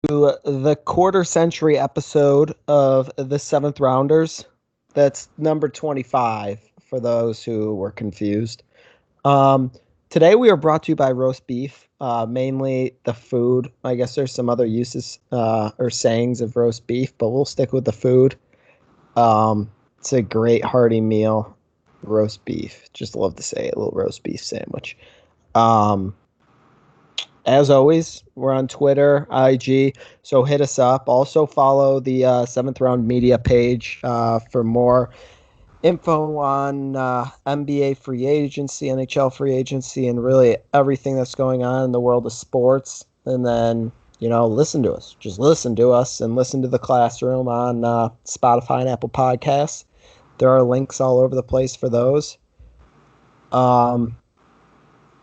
the quarter century episode of the Seventh Rounders. That's number 25 for those who were confused. Um, Today we are brought to you by roast beef, mainly the food. I guess there's some other uses or sayings of roast beef, but we'll stick with the food. It's a great hearty meal, roast beef. Just love to say it, a little roast beef sandwich. Um, as always, we're on Twitter, IG, so hit us up. Also follow the Seventh Round Media page for more info on NBA free agency, NHL free agency, and really everything that's going on in the world of sports. And then, listen to us. Just listen to us and listen to the classroom on Spotify and Apple Podcasts. There are links all over the place for those.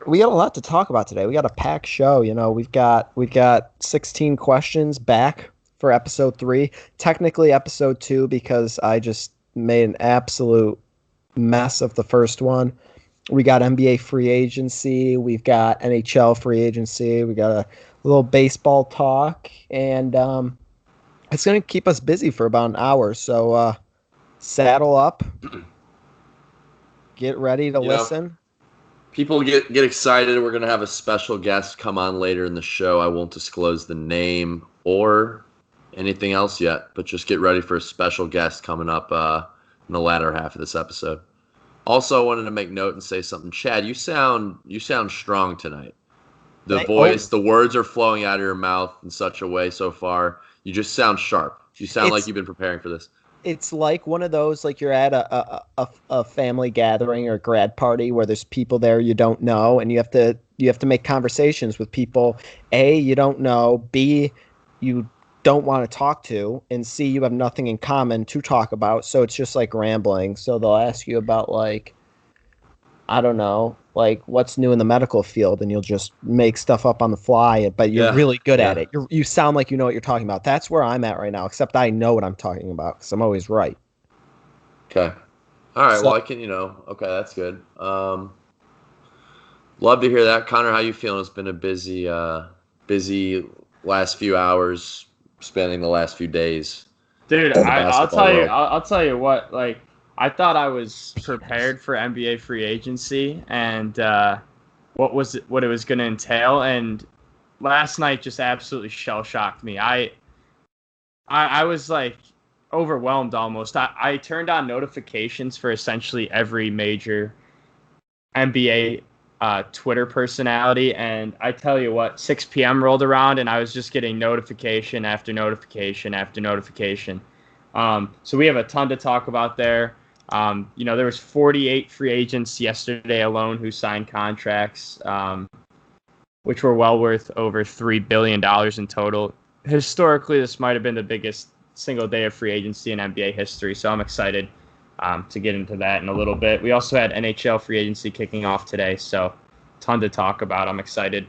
We got a lot to talk about today. We got a packed show. We've got 16 questions back for episode 3. Technically episode 2 because I just made an absolute mess of the first one. We got NBA free agency. We've got NHL free agency. We got a little baseball talk, and it's going to keep us busy for about an hour. So saddle up, get ready to listen. People get excited. We're going to have a special guest come on later in the show. I won't disclose the name or anything else yet, but just get ready for a special guest coming up in the latter half of this episode. Also, I wanted to make note and say something. Chad, you sound strong tonight. The voice, the words are flowing out of your mouth in such a way so far. You just sound sharp. You sound like you've been preparing for this. It's like one of those, like you're at a family gathering or grad party where there's people there you don't know, and you have to make conversations with people A, you don't know, B, you don't want to talk to, and C, you have nothing in common to talk about, so it's just like rambling. So they'll ask you about, like, I don't know, like what's new in the medical field, and you'll just make stuff up on the fly, but you're really good at it. You sound like you know what you're talking about. That's where I'm at right now, except I know what I'm talking about because I'm always right. Okay. All right. So, well, I can, okay, that's good. Love to hear that. Connor, how you feeling? It's been a busy last few hours, spending the last few days. Dude, I'll tell you what, like, I thought I was prepared for NBA free agency and what it was going to entail, and last night just absolutely shell shocked me. I was like overwhelmed almost. I turned on notifications for essentially every major NBA Twitter personality, and I tell you what, 6 p.m. rolled around and I was just getting notification after notification after notification. So we have a ton to talk about there. There was 48 free agents yesterday alone who signed contracts, which were well worth over $3 billion in total. Historically, this might have been the biggest single day of free agency in NBA history, so I'm excited to get into that in a little bit. We also had NHL free agency kicking off today, so ton to talk about. I'm excited.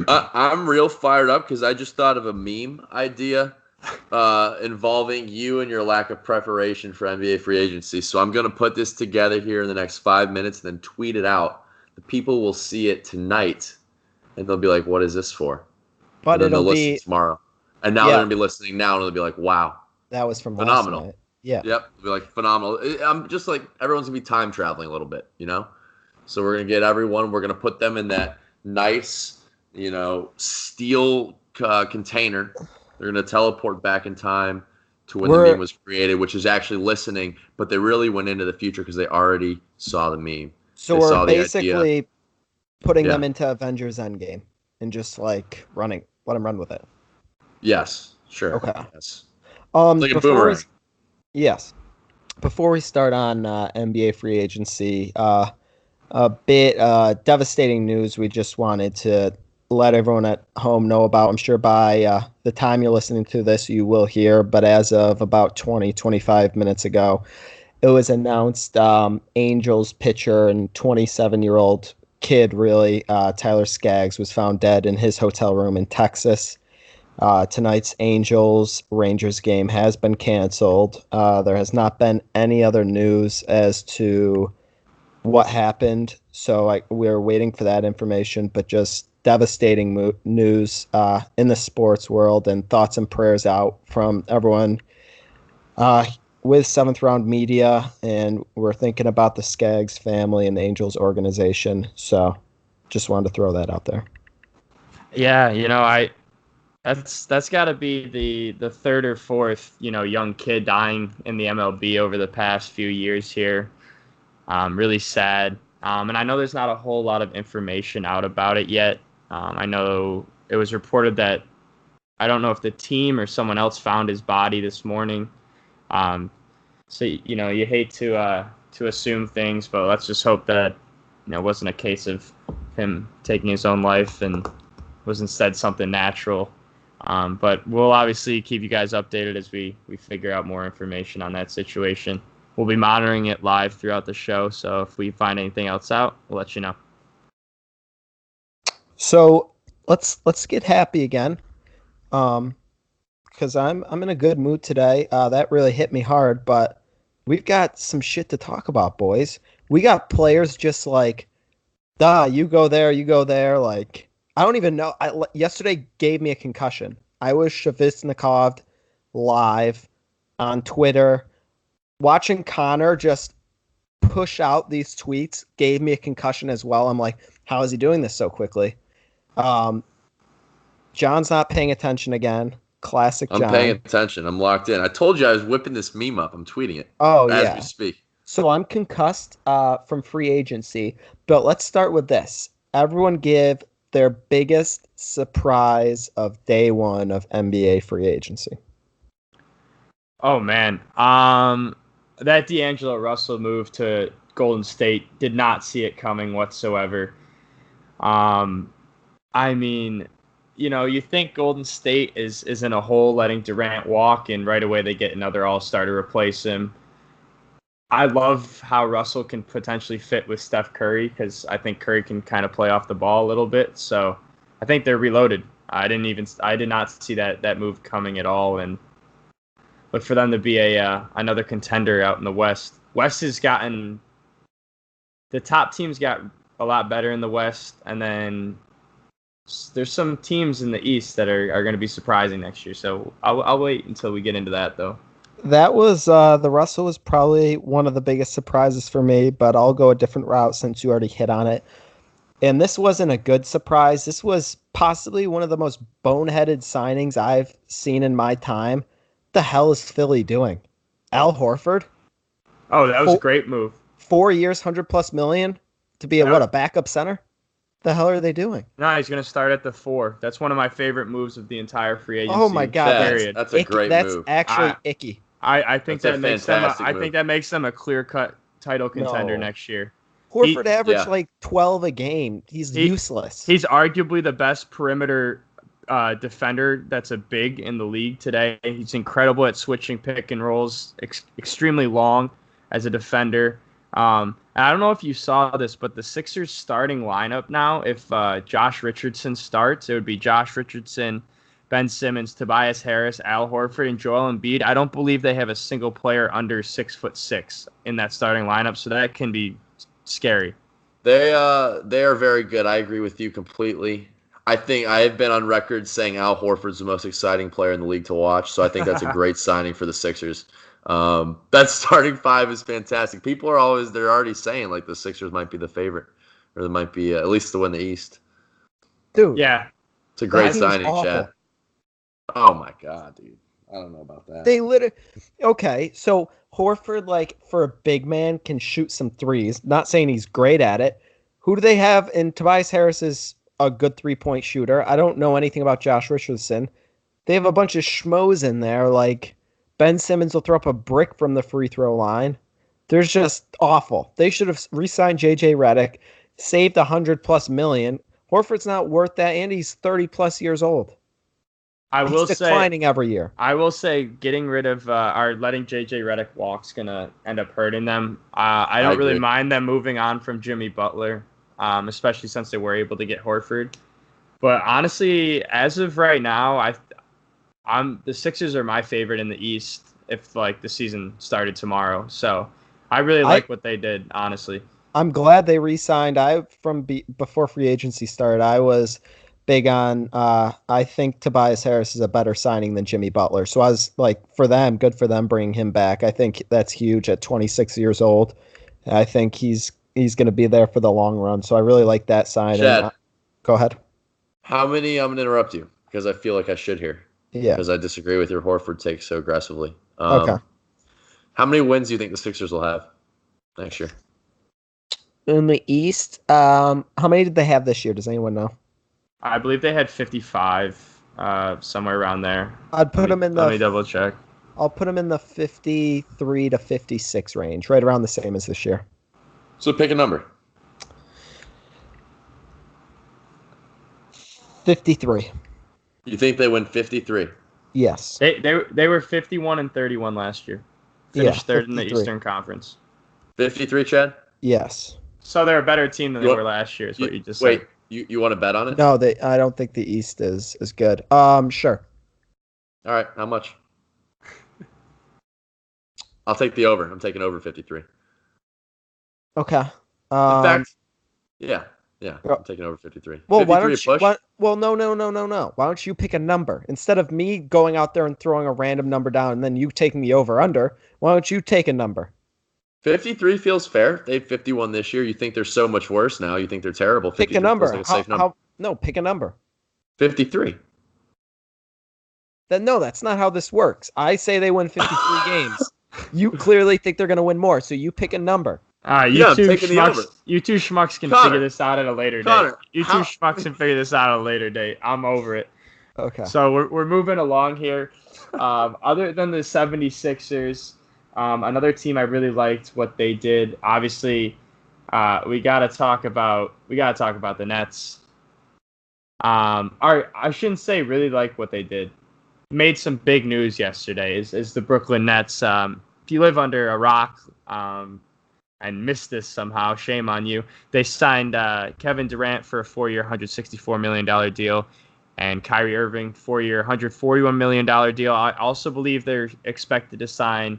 I'm real fired up because I just thought of a meme idea involving you and your lack of preparation for NBA free agency. So I'm going to put this together here in the next 5 minutes and then tweet it out. The people will see it tonight, and they'll be like, what is this for? But and then they'll listen tomorrow. And now they're going to be listening now, and they'll be like, wow. That was from phenomenal. Last night. Yeah. Yep. It'll be like phenomenal. I'm just like, everyone's going to be time traveling a little bit, So we're going to get everyone. We're going to put them in that nice, steel container. They're going to teleport back in time to when the meme was created, which is actually listening, but they really went into the future because they already saw the meme. So we're basically putting them into Avengers Endgame and just like let them run with it. Yes, sure. Okay. Yes. Like a boomerang. Before we start on NBA free agency, a bit devastating news we just wanted to let everyone at home know about. I'm sure by the time you're listening to this, you will hear, but as of about 25 minutes ago, it was announced Angels pitcher and 27-year-old kid, really, Tyler Skaggs, was found dead in his hotel room in Texas. Tonight's Angels-Rangers game has been canceled. There has not been any other news as to what happened, so we're waiting for that information, but just devastating news in the sports world, and thoughts and prayers out from everyone with Seventh Round Media, and we're thinking about the Skaggs family and the Angels organization. So just wanted to throw that out there. Yeah, that's got to be the third or fourth, young kid dying in the MLB over the past few years here. Really sad. And I know there's not a whole lot of information out about it yet. I know it was reported that I don't know if the team or someone else found his body this morning. So you hate to assume things, but let's just hope that it wasn't a case of him taking his own life and was instead something natural. But we'll obviously keep you guys updated as we figure out more information on that situation. We'll be monitoring it live throughout the show, so if we find anything else out, we'll let you know. So let's get happy again, because I'm in a good mood today. That really hit me hard, but we've got some shit to talk about, boys. We got players just like, you go there, you go there. Like, I don't even know. Yesterday gave me a concussion. I was Shavitsnikov live on Twitter. Watching Connor just push out these tweets gave me a concussion as well. I'm like, how is he doing this so quickly? John's not paying attention again. Classic John. I'm paying attention. I'm locked in. I told you I was whipping this meme up. I'm tweeting it as we speak. So I'm concussed from free agency. But let's start with this. Everyone give their biggest surprise of day one of NBA free agency. Oh, man. That D'Angelo Russell move to Golden State, did not see it coming whatsoever. I mean, you think Golden State is in a hole letting Durant walk, and right away they get another all-star to replace him. I love how Russell can potentially fit with Steph Curry, because I think Curry can kind of play off the ball a little bit. So I think they're reloaded. I did not see that move coming at all, and look for them to be another contender out in the West. West has gotten the top teams got a lot better in the West, and then there's some teams in the East that are going to be surprising next year. So I'll wait until we get into that, though. That was the Russell was probably one of the biggest surprises for me, but I'll go a different route since you already hit on it. And this wasn't a good surprise. This was possibly one of the most boneheaded signings I've seen in my time. What the hell is Philly doing? Al Horford? Oh, that was a great move. 4 years, $100+ million to be a backup center? The hell are they doing? No, he's going to start at the 4. That's one of my favorite moves of the entire free agency. Oh my God, that's a great move. That's actually icky. I think that makes them. I think that makes them a clear-cut title contender next year. Horford averaged like 12 a game. He's useless. He's arguably the best perimeter defender that's a big in the league today. He's incredible at switching pick and rolls, extremely long as a defender. And I don't know if you saw this, but the Sixers starting lineup now, if Josh Richardson starts, it would be Josh Richardson, Ben Simmons, Tobias Harris, Al Horford, and Joel Embiid. I don't believe they have a single player under 6'6" in that starting lineup, so that can be scary. They are very good. I agree with you completely. I think I have been on record saying Al Horford's the most exciting player in the league to watch, so I think that's a great signing for the Sixers. That starting 5 is fantastic. People are already saying like the Sixers might be the favorite, or they might be at least to win the East. Dude, yeah, it's a great signing, Chad. Oh my God, dude. I don't know about that. They literally okay. So Horford, like for a big man, can shoot some threes. Not saying he's great at it. Who do they have? And Tobias Harris is a good 3-point shooter. I don't know anything about Josh Richardson. They have a bunch of schmoes in there. Like Ben Simmons will throw up a brick from the free throw line. They're just awful. They should have re-signed JJ Redick, saved $100+ million. Horford's not worth that, and he's 30+ years old. He's declining every year. I will say getting rid of letting JJ Redick walk is gonna end up hurting them. I don't really mind them moving on from Jimmy Butler, especially since they were able to get Horford. But honestly, as of right now, the Sixers are my favorite in the East if like the season started tomorrow. So I really like what they did, honestly. I'm glad they re-signed. Before free agency started, I was big on. I think Tobias Harris is a better signing than Jimmy Butler. So I was like, good for them bringing him back. I think that's huge at 26 years old. I think he's going to be there for the long run. So I really like that signing. Chad, go ahead. How many? I'm going to interrupt you because I feel like I should here. Yeah. Because I disagree with your Horford take so aggressively. Okay. How many wins do you think the Sixers will have next year? In the East, how many did they have this year? Does anyone know? I believe they had 55, somewhere around there. I'd put them in the. Let me double check. I'll put them in the 53 to 56 range, right around the same as this year. So pick a number. 53. You think they win 53? Yes. They were 51 and 31 last year. Finished third in the Eastern Conference. 53, Chad? Yes. So they're a better team than they were last year, is what you just said. Wait, you want to bet on it? No, I don't think the East is good. Sure. All right, how much? I'll take the over. I'm taking over 53. Okay. In fact, yeah, I'm taking over 53. Well, 53 why don't you? push? Well, no. Why don't you pick a number instead of me going out there and throwing a random number down and then you taking the over under? Why don't you take a number? 53 feels fair. They had 51 this year. You think they're so much worse now? You think they're terrible? Pick a number. Like a safe number. No, pick a number. 53. No, that's not how this works. I say they win 53 games. You clearly think they're going to win more, so you pick a number. You two schmucks can figure this out at a later date. You two schmucks can figure this out at a later date. I'm over it. Okay. So we're moving along here. Other than the 76ers, another team I really liked what they did. Obviously, we gotta talk about the Nets. I shouldn't say really like what they did. Made some big news yesterday. Is the Brooklyn Nets? If you live under a rock, and missed this somehow, shame on you. They signed Kevin Durant for a 4-year, $164 million deal, and Kyrie Irving, 4-year, $141 million deal. I also believe they're expected to sign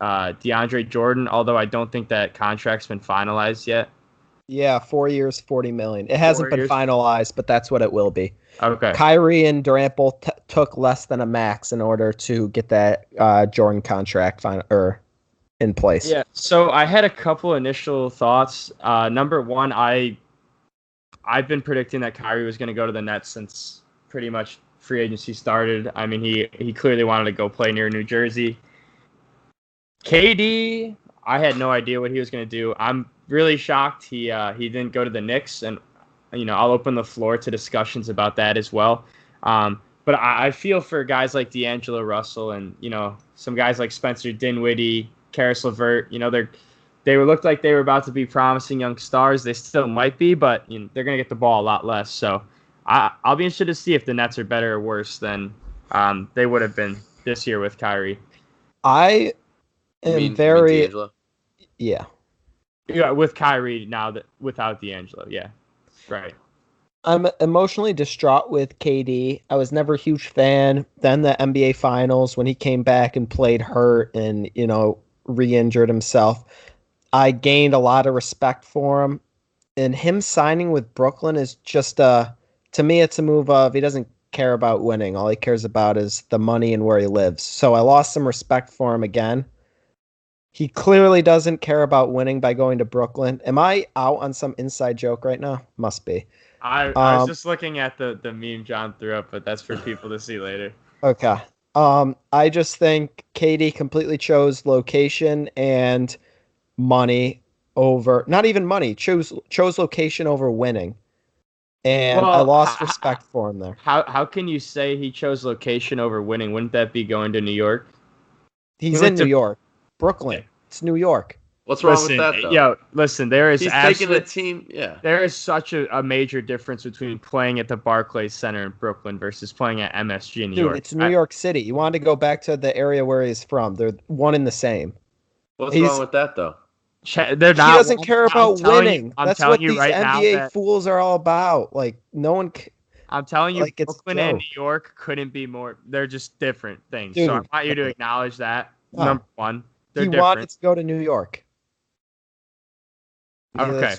DeAndre Jordan, although I don't think that contract's been finalized yet. Yeah, 4 years, $40 million. It hasn't been finalized, but that's what it will be. Okay. Kyrie and Durant both took less than a max in order to get that Jordan contract in place. Yeah, so I had a couple initial thoughts. Number one, I've been predicting that Kyrie was going to go to the Nets since pretty much free agency started. I mean, he clearly wanted to go play near New Jersey. KD, I had no idea what he was going to do. I'm really shocked he didn't go to the Knicks, and I'll open the floor to discussions about that as well. But I feel for guys like D'Angelo Russell and some guys like Spencer Dinwiddie, Karis LeVert, they looked like they were about to be promising young stars. They still might be, but they're going to get the ball a lot less. So I'll be interested to see if the Nets are better or worse than they would have been this year with Kyrie. I am very yeah. Yeah, with Kyrie now that without D'Angelo, yeah, right. I'm emotionally distraught with KD. I was never a huge fan. Then the NBA Finals when he came back and played hurt and re-injured himself. I gained a lot of respect for him, and him signing with Brooklyn is just to me it's a move of he doesn't care about winning. All he cares about is the money and where he lives. So I lost some respect for him again. He clearly doesn't care about winning by going to Brooklyn. Am I out on some inside joke right now? Must be. I was just looking at the meme John threw up, but that's for people to see later. Okay. I just think KD completely chose location and money over, not even money, chose location over winning. And I lost respect for him there. How can you say he chose location over winning? Wouldn't that be going to New York? He's in New York. Brooklyn. It's New York. What's wrong with that, though? Yo, listen, there is taking the team. Yeah, there is such a major difference between playing at the Barclays Center in Brooklyn versus playing at MSG in New York. It's New York City. You wanted to go back to the area where he's from. They're one and the same. What's wrong with that, though? They're not. He doesn't care about winning. That's what these right NBA fools are all about. Like no one. I'm telling you, Brooklyn and New York couldn't be more. They're just different things. Dude, so I want you to acknowledge that. Number one, they're different. Wanted to go to New York. Okay.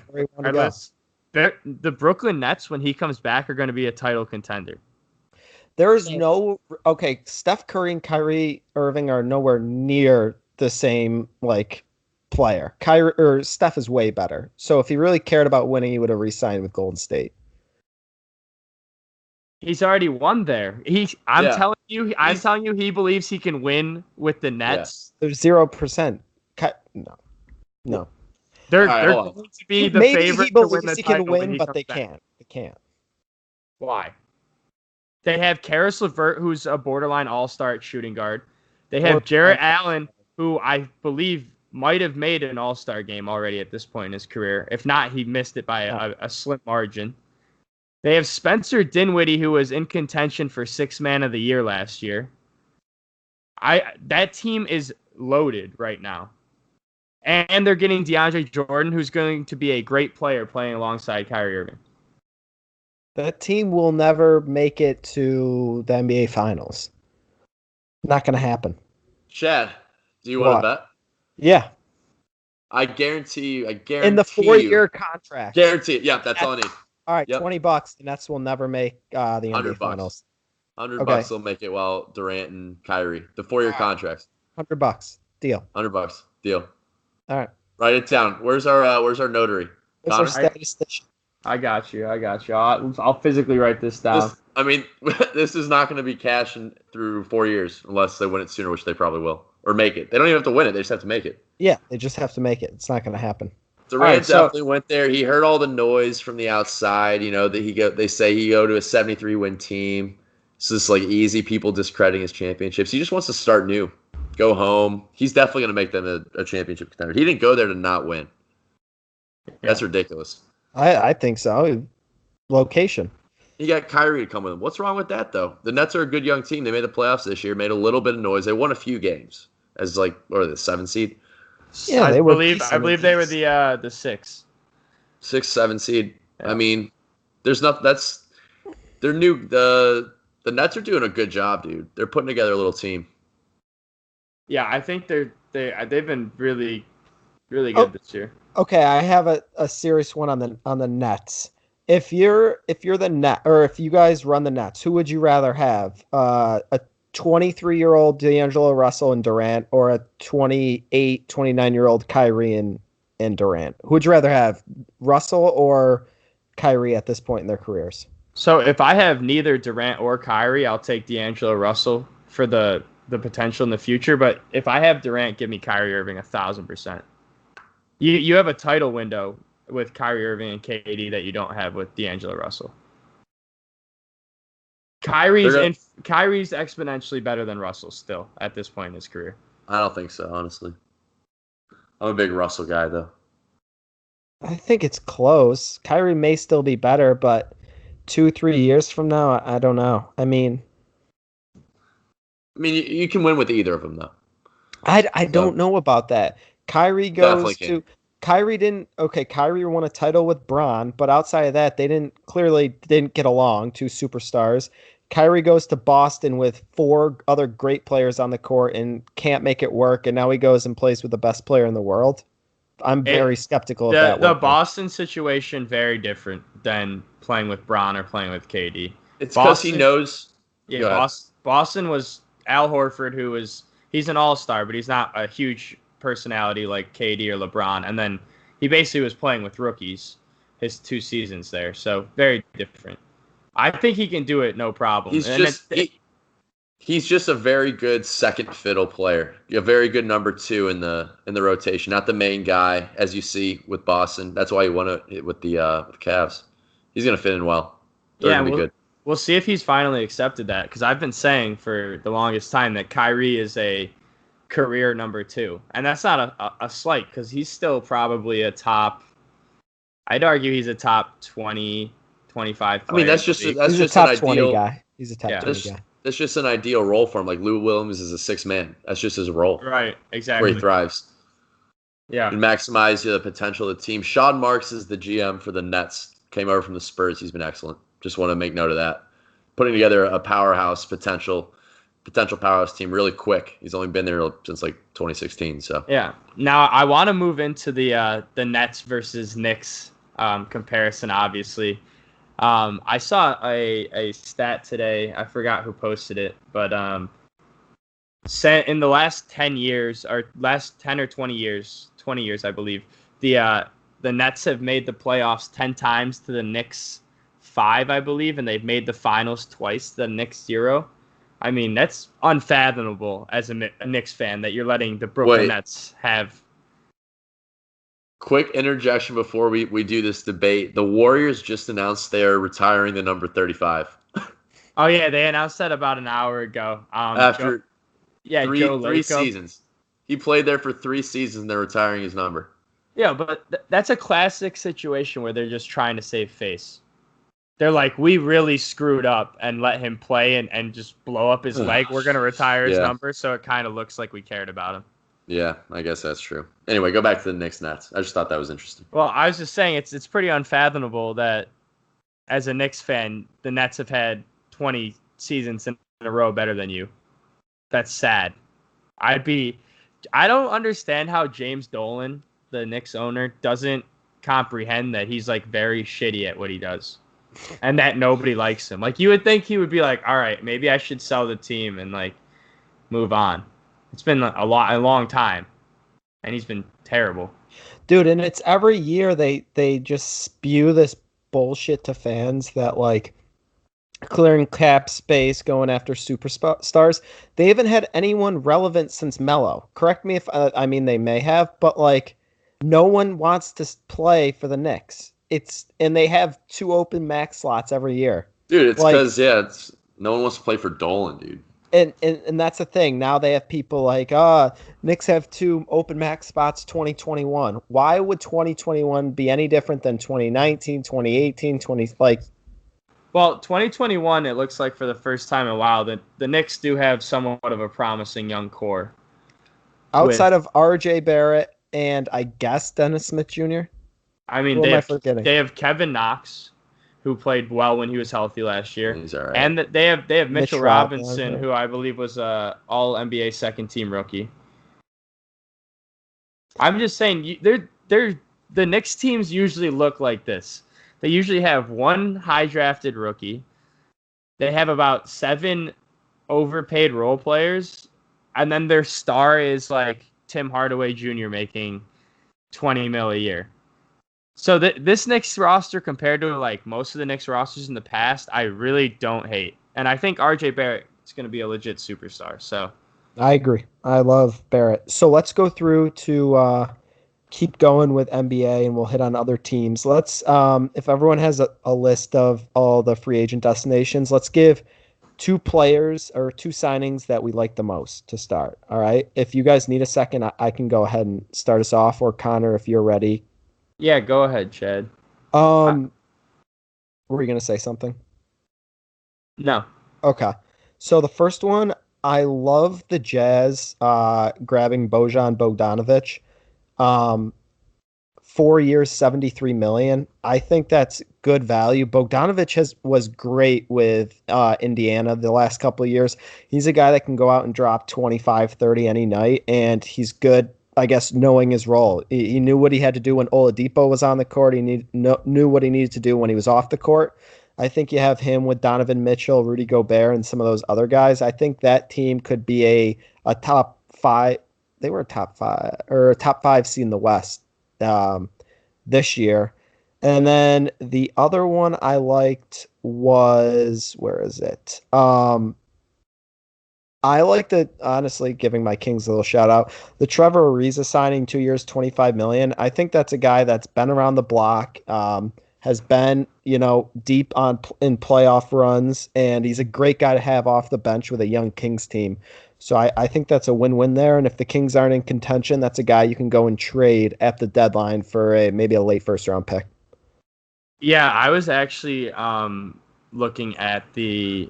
The Brooklyn Nets, when he comes back, are going to be a title contender. There is Steph Curry and Kyrie Irving are nowhere near the same player. Steph is way better. So if he really cared about winning, he would have re-signed with Golden State. He's already won there. I'm telling you, he believes he can win with the Nets. Yeah. There's 0%. No. They're going to be the favorite to win the title. He can win, but they can't. They can't. Why? They have Karis LeVert, who's a borderline all-star at shooting guard. They have Jarrett Allen, who I believe might have made an all-star game already at this point in his career. If not, he missed it by a slim margin. They have Spencer Dinwiddie, who was in contention for Sixth Man of the Year last year. That team is loaded right now. And they're getting DeAndre Jordan, who's going to be a great player playing alongside Kyrie Irving. That team will never make it to the NBA Finals. Not going to happen. Chad, do you want to bet? Yeah. I guarantee you. In the 4-year contract. Guarantee it. Yeah, that's all I need. All right, $20. The Nets will never make the NBA Finals. $100 will make it while Durant and Kyrie. The 4-year contracts. $100. Deal. $100. Deal. All right. Write it down. Where's our notary? Where's our statistician? I got you. I'll physically write this down. This is not going to be cash through 4 years unless they win it sooner, which they probably will, or make it. They don't even have to win it; they just have to make it. Yeah, they just have to make it. It's not going to happen. Durant definitely went there. He heard all the noise from the outside. That they say he go to a 73-win team. It's just easy people discrediting his championships. He just wants to start new, go home. He's definitely going to make them a championship contender. He didn't go there to not win. That's ridiculous. I think so. Location. He got Kyrie to come with him. What's wrong with that, though? The Nets are a good young team. They made the playoffs this year, made a little bit of noise. They won a few games as the 7th seed. Yeah, I believe they were the 6th. 6th, 7th seed. Yeah. There's nothing. They're new. The Nets are doing a good job, dude. They're putting together a little team. Yeah, I think they've been really, really good this year. Okay, I have a serious one on the Nets. If you're the Net, or if you guys run the Nets, who would you rather have? A 23-year-old D'Angelo Russell and Durant, or a 28, 29-year-old Kyrie and Durant? Who would you rather have, Russell or Kyrie at this point in their careers? So if I have neither Durant or Kyrie, I'll take D'Angelo Russell for the potential in the future. But if I have Durant, give me Kyrie Irving 1,000%. You have a title window with Kyrie Irving and KD that you don't have with D'Angelo Russell. Kyrie's exponentially better than Russell still at this point in his career. I don't think so, honestly. I'm a big Russell guy, though. I think it's close. Kyrie may still be better, but 2-3 years from now, I don't know. You can win with either of them, though. I don't know about that. Kyrie goes to... Kyrie won a title with Bron, but outside of that, they didn't get along, two superstars. Kyrie goes to Boston with 4 other great players on the court and can't make it work, and now he goes and plays with the best player in the world. I'm very skeptical of that. The Boston situation, very different than playing with Bron or playing with KD. It's because he knows... Yeah, Boston was Al Horford, he's an all-star, but he's not a huge personality like KD or LeBron, and then he basically was playing with rookies his 2 seasons there, so very different. I think he can do it no problem. He's just a very good second fiddle player, a very good number 2 in the rotation, not the main guy as you see with Boston. That's why he won it with the Cavs. He's gonna fit in well. They're gonna be good. We'll see if he's finally accepted that, because I've been saying for the longest time that Kyrie is a career number 2, and that's not a slight, because he's still probably I'd argue he's a top 20, 25 player. That's just a top 20 guy. He's a top 20 guy. That's just an ideal role for him. Like Lou Williams is a 6th man. That's just his role. Right, exactly. Where he thrives. Yeah. And maximize the potential of the team. Sean Marks is the GM for the Nets. Came over from the Spurs. He's been excellent. Just want to make note of that. Putting together a powerhouse potential potential powerhouse team really quick. He's only been there since like 2016. So yeah. Now I want to move into the Nets versus Knicks comparison. Obviously, I saw a stat today. I forgot who posted it, but in the last 10 years, or last 10 or 20 years, I believe, the Nets have made the playoffs 10 times to the Knicks 5, I believe, and they've made the finals twice to the Knicks 0. I mean, that's unfathomable as a Knicks fan that you're letting the Brooklyn Nets have. Quick interjection before we do this debate. The Warriors just announced they are retiring the number 35. Oh, yeah, they announced that about an hour ago. After three Lacob. seasons. He played there for 3 seasons and they're retiring his number. Yeah, but that's a classic situation where they're just trying to save face. They're like, we really screwed up and let him play and just blow up his leg. We're going to retire his number, so it kind of looks like we cared about him. Yeah, I guess that's true. Anyway, go back to the Knicks Nets. I just thought that was interesting. Well, I was just saying it's pretty unfathomable that as a Knicks fan, the Nets have had 20 seasons in a row better than you. That's sad. I don't understand how James Dolan, the Knicks owner, doesn't comprehend that he's like very shitty at what he does. And that nobody likes him. Like, you would think he would be like, all right, maybe I should sell the team and like move on. It's been a long time, and he's been terrible, dude. And it's every year they just spew this bullshit to fans that like clearing cap space, going after superstars. They haven't had anyone relevant since Melo. Correct me if I mean they may have, but like no one wants to play for the Knicks. And they have 2 open max slots every year. Dude, it's because no one wants to play for Dolan, dude. And that's the thing. Now they have people like, Knicks have 2 open max spots 2021. Why would 2021 be any different than 2019, 2018, Well, 2021, it looks like for the first time in a while that the Knicks do have somewhat of a promising young core. Outside of R.J. Barrett and I guess Dennis Smith Jr.? I mean, they have Kevin Knox, who played well when he was healthy last year. He's all right. And they have Mitchell Robinson, who I believe was a All-NBA second-team rookie. I'm just saying, the Knicks teams usually look like this. They usually have 1 high-drafted rookie. They have about 7 overpaid role players, and then their star is like Tim Hardaway Jr. making $20 million a year. So this Knicks roster, compared to like most of the Knicks rosters in the past, I really don't hate. And I think R.J. Barrett is going to be a legit superstar. So I agree. I love Barrett. So let's go through to keep going with NBA, and we'll hit on other teams. Let's, if everyone has a list of all the free agent destinations, let's give 2 players or 2 signings that we like the most to start. All right. If you guys need a second, I can go ahead and start us off, or Connor, if you're ready. Yeah, go ahead, Chad. Were you going to say something? No. Okay. So the first one, I love the Jazz grabbing Bojan Bogdanovic. 4 years, $73 million. I think that's good value. Bogdanovic was great with Indiana the last couple of years. He's a guy that can go out and drop 25, 30 any night, and he's good, I guess, knowing his role. He knew what he had to do when Oladipo was on the court. He knew what he needed to do when he was off the court. I think you have him with Donovan Mitchell, Rudy Gobert, and some of those other guys. I think that team could be a top 5. They were a top 5 seed in the West this year. And then the other one I liked was, where is it? I like honestly, giving my Kings a little shout out, the Trevor Ariza signing, 2 years, $25 million. I think that's a guy that's been around the block, has been, deep in playoff runs, and he's a great guy to have off the bench with a young Kings team. So I think that's a win-win there. And if the Kings aren't in contention, that's a guy you can go and trade at the deadline for maybe a late first-round pick. Yeah, I was actually looking at the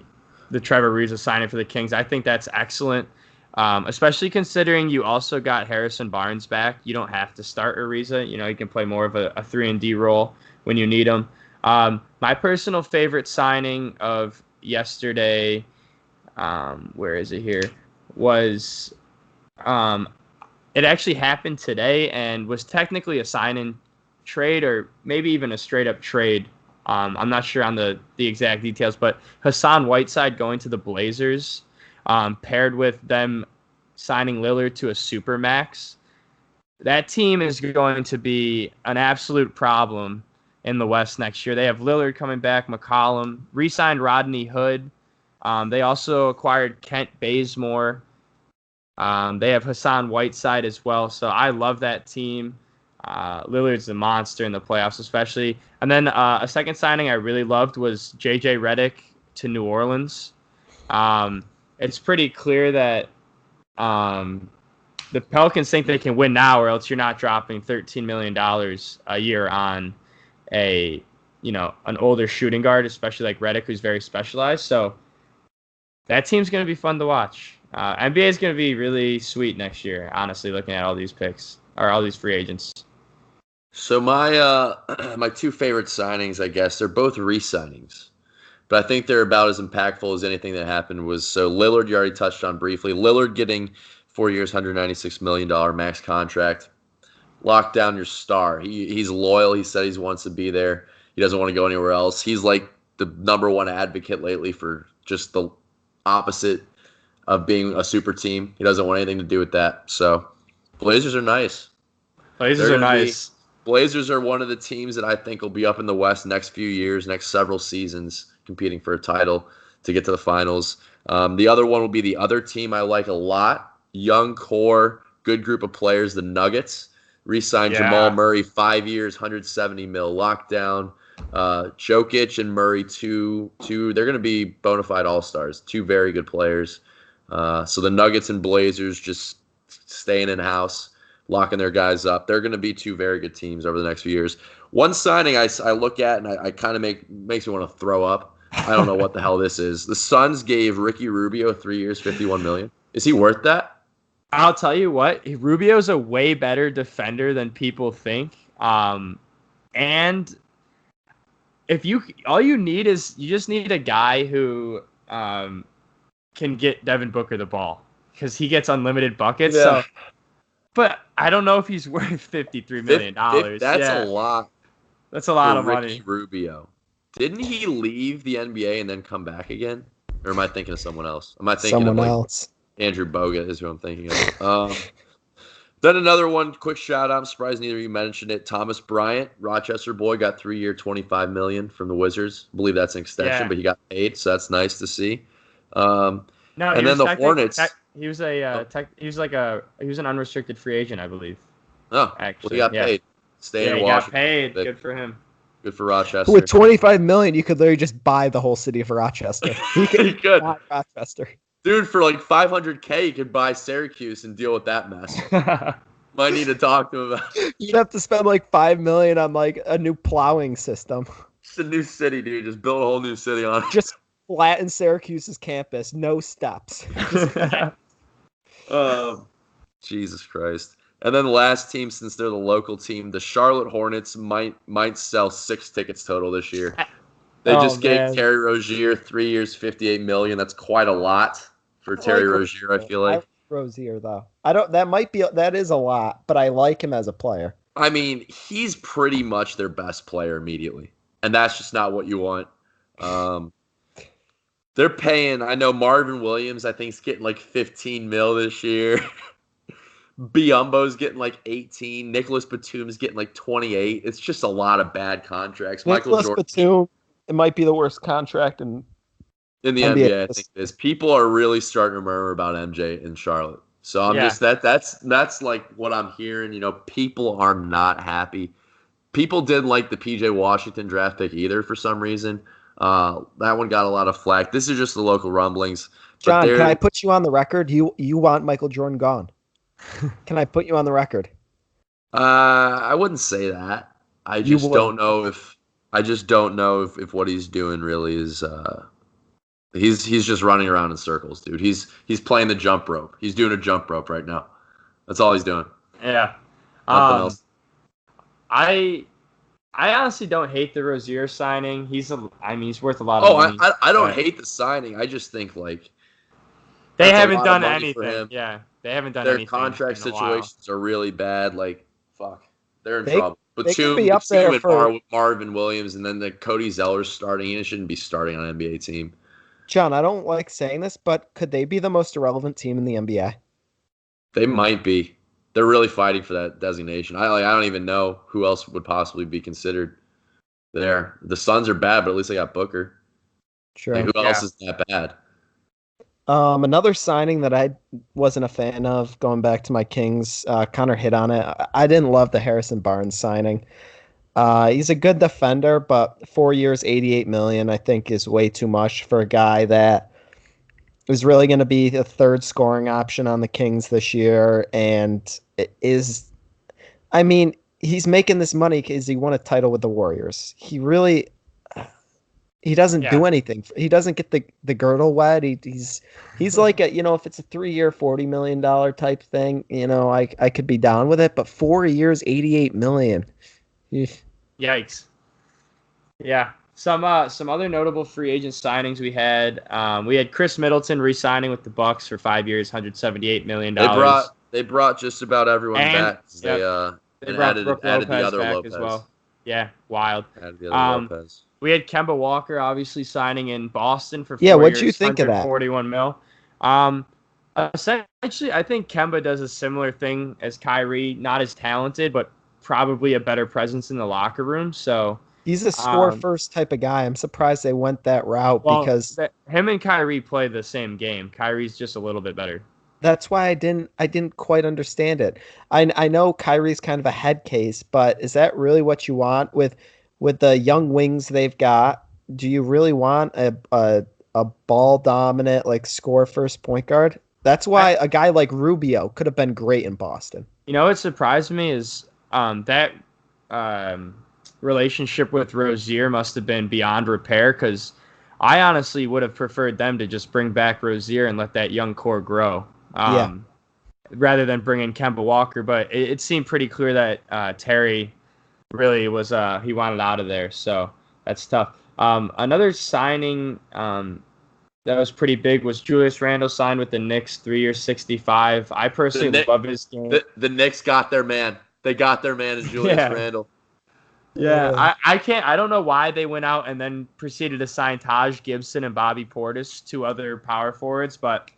Trevor Ariza signing for the Kings. I think that's excellent, especially considering you also got Harrison Barnes back. You don't have to start Ariza. You can play more of a 3-and-D role when you need him. My personal favorite signing of yesterday, where is it here? Was it actually happened today and was technically a sign-in trade or maybe even a straight-up trade. I'm not sure on the exact details, but Hassan Whiteside going to the Blazers, paired with them signing Lillard to a supermax. That team is going to be an absolute problem in the West next year. They have Lillard coming back, McCollum, re-signed Rodney Hood. They also acquired Kent Bazemore. They have Hassan Whiteside as well. So I love that team. Lillard's a monster in the playoffs, especially. And then a second signing I really loved was J.J. Redick to New Orleans. It's pretty clear that the Pelicans think they can win now, or else you're not dropping $13 million a year on an older shooting guard, especially like Redick, who's very specialized. So that team's going to be fun to watch. NBA is going to be really sweet next year, honestly, looking at all these picks or all these free agents. So my two favorite signings, I guess, they're both re-signings. But I think they're about as impactful as anything that happened was, so Lillard, you already touched on briefly. Lillard getting 4 years, $196 million max contract. Lock down your star. He's loyal. He said he wants to be there. He doesn't want to go anywhere else. He's like the number one advocate lately for just the opposite of being a super team. He doesn't want anything to do with that. So Blazers are nice. Blazers are one of the teams that I think will be up in the West next few years, next several seasons, competing for a title to get to the finals. The other one will be the other team I like a lot. Young core, good group of players, the Nuggets. Re-signed Jamal Murray, 5 years, $170 million, lockdown. Jokic and Murray, two they're going to be bona fide all-stars, two very good players. So the Nuggets and Blazers just staying in-house, locking their guys up. They're going to be two very good teams over the next few years. One signing I look at and I kind of makes me want to throw up. I don't know what the hell this is. The Suns gave Ricky Rubio 3 years, $51 million. Is he worth that? I'll tell you what, Rubio's a way better defender than people think. And if all you need is you just need a guy who can get Devin Booker the ball because he gets unlimited buckets. Yeah. So, but I don't know if he's worth $53 million. That's a lot. That's a lot of money. Ricky Rubio. Didn't he leave the NBA and then come back again? Or am I thinking of someone else? Am I thinking someone of else? Andrew Bogut is who I'm thinking of. Then another one, quick shout out. I'm surprised neither of you mentioned it. Thomas Bryant, Rochester boy, got 3 year, $25 million from the Wizards. I believe that's an extension, but he got paid, so that's nice to see. No, and then the Hornets. He was an unrestricted free agent, I believe. Oh, actually, well, he got paid. Staying in Washington. Got paid. Good for him. Good for Rochester. With $25 million, you could literally just buy the whole city of Rochester. You could. Buy Rochester. Dude, for like $500K, you could buy Syracuse and deal with that mess. Might need to talk to him about it. You'd have to spend like $5 million on like a new plowing system. Just a new city, dude. Just build a whole new city on it. Just flatten Syracuse's campus. No steps. Jesus Christ. And then the last team, since they're the local team, the Charlotte Hornets might sell 6 tickets total this year. They just gave Terry Rozier 3 years, $58 million. That's quite a lot for Terry Rozier, I feel like. I like Rozier, though. That is a lot, but I like him as a player. I mean, he's pretty much their best player immediately, and that's just not what you want. They're paying, I know Marvin Williams, I think, is getting like $15 million this year. Biyombo's getting like 18. Nicholas Batum's getting like 28. It's just a lot of bad contracts. Nicholas Batum, it might be the worst contract in the NBA. I think it is. People are really starting to murmur about MJ in Charlotte. So I'm just that's like what I'm hearing. You know, people are not happy. People didn't like the PJ Washington draft pick either for some reason. That one got a lot of flack. This is just the local rumblings. John, can I put you on the record? You want Michael Jordan gone? Can I put you on the record? I wouldn't say that. I just don't know if what he's doing really is he's just running around in circles, dude. He's playing the jump rope. He's doing a jump rope right now. That's all he's doing. Yeah. Nothing else. I honestly don't hate the Rozier signing. He's worth a lot of money. I don't hate the signing. I just think like They That's haven't a lot of done money for anything. him. Yeah, they haven't done Their anything. contract in a while. situations are really bad. Like, fuck, they're in They- trouble. they could be up there and for- Marvin Williams, and then the Cody Zeller's starting. He shouldn't be starting on an NBA team. John, I don't like saying this, but could they be the most irrelevant team in the NBA? They might be. They're really fighting for that designation. I don't even know who else would possibly be considered there. The Suns are bad, but at least they got Booker. Sure. Like, who else is that bad? Another signing that I wasn't a fan of, going back to my Kings, Connor hit on it. I didn't love the Harrison Barnes signing. He's a good defender, but 4 years, $88 million, I think is way too much for a guy that is really going to be the third scoring option on the Kings this year. And I mean, he's making this money because he won a title with the Warriors. He doesn't do anything. He doesn't get the girdle wet. He's like if it's a 3 year, $40 million type thing, I could be down with it. But 4 years, $88 million. Yikes. Yeah. Some other notable free agent signings we had. We had Chris Middleton re-signing with the Bucks for 5 years, $178 million. They brought just about everyone back. They brought added the other back Lopez as well. Yeah, wild. Added the other Lopez. We had Kemba Walker obviously signing in Boston for 4 years. What'd you think of that? $41 million. Essentially, I think Kemba does a similar thing as Kyrie, not as talented, but probably a better presence in the locker room. So he's a score first type of guy. I'm surprised they went that route because him and Kyrie play the same game. Kyrie's just a little bit better. That's why I didn't quite understand it. I know Kyrie's kind of a head case, but is that really what you want with the young wings they've got? Do you really want a ball dominant, like score first point guard? That's why a guy like Rubio could have been great in Boston. What surprised me is that relationship with Rozier must have been beyond repair, because I honestly would have preferred them to just bring back Rozier and let that young core grow. Rather than bring in Kemba Walker. But it seemed pretty clear that Terry really was he wanted out of there, so that's tough. Another signing that was pretty big was Julius Randle signed with the Knicks, 3 years, $65. I personally love his game. The Knicks got their man. They got their man in Julius Randle. Yeah, I don't know why they went out and then proceeded to sign Taj Gibson and Bobby Portis, 2 other power forwards, but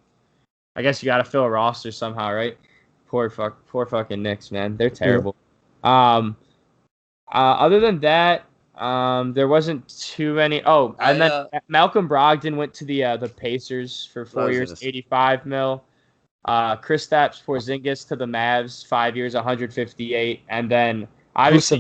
I guess you got to fill a roster somehow, right? Poor fucking Knicks, man. They're terrible. Yeah. Other than that, there wasn't too many. Oh, and then Malcolm Brogdon went to the Pacers for 4 years, $85 million. Kristaps Porzingis to the Mavs, 5 years, $158, and then obviously